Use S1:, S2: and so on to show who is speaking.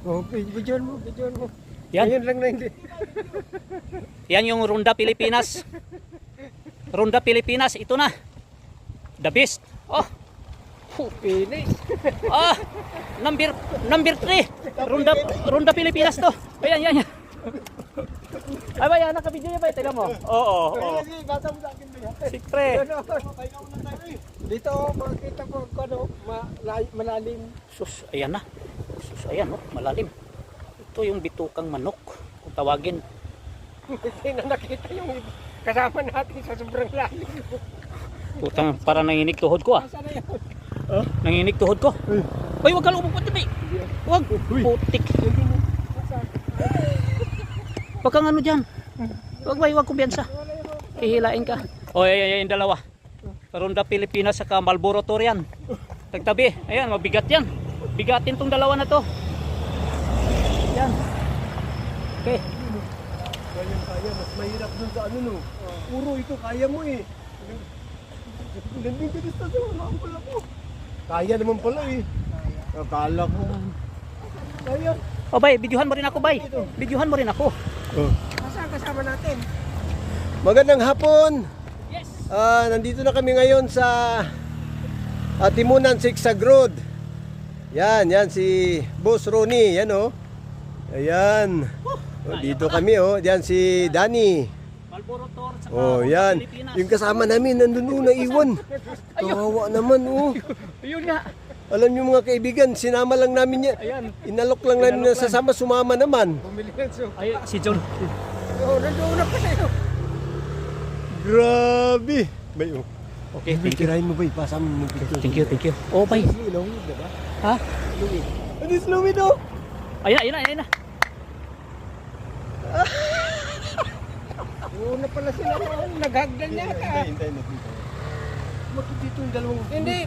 S1: Oh, bidyon mo, bidyon mo.
S2: Yan.
S1: Ayun lang na hindi.
S2: Yan yung Ronda Pilipinas. Ronda Pilipinas, ito na. The best. Oh.
S1: Pinis.
S2: Ah, number 3. Ronda Pilipinas to. Ayan, yan, yan. Ay ba, yan, nakabidyo niya ba? Tignan mo. Oo, oo.
S1: Sige, bata mo sa akin ba yan?
S2: Siyempre.
S1: Dito, makikita ko kung ano, malalim.
S2: Sus, ayan na. Sus, ayan, oh, malalim. Ito yung bitukang manok, kung tawagin.
S1: Hindi na nakita yung kasama natin sa sobrang lalim.
S2: Putang, para nanginig tuhod ko ah.
S1: Saan na yun?
S2: Nanginig tuhod ko. Uy, wag ka lumupot din, wag. Putik. Wag kang ano dyan. Wag kumpiyansa. Hihilain ka. O, ayan, yung dalawa. Ronda Pilipinas saka Marlboro Tour yan. Tagtabi. Ayan, mabigat yan. Bigatin tong dalawa na to. Yan. Okay.
S1: Kaya, mas mahirap dun sa ano no. Puro ito, kaya mo eh. Nandun sa pala ko. Kaya naman pala eh. Akala ko. Kaya.
S2: O bay, videohan mo rin ako bay. Videohan mo rin ako.
S1: Saan kasama natin? Magandang hapon.
S2: Yes.
S1: Nandito na kami ngayon sa Timunan Sigsag Road. Yan si Boss Ronnie, yan oh. Ayan. Dito kami oh, yan si Danny.
S2: Marlboro Tour saka
S1: Oh,
S2: Ronda
S1: yan.
S2: Pilipinas.
S1: Yung kasama namin nandun oh, naiwan. Kawawa naman oh.
S2: Ayun nga.
S1: Alam niyo mga kaibigan, sinama lang namin niya.
S2: Ayan.
S1: Inalok lang namin na sasama, sumama naman.
S2: Ay, si John.
S1: Oh, nandoon na pa sa'yo. Grabe. Bay, oh.
S2: Okay, thank you.
S1: Tirahin mo ba, ipasama mo picture.
S2: Thank you. Oh, bay.
S1: Ilong, diba?
S2: Ha?
S1: Ano is Louie daw?
S2: Ayun na.
S1: Una pala sila, naghagdan niya ka. Hintay na dito. Bakit dito yung dalawang... Hindi,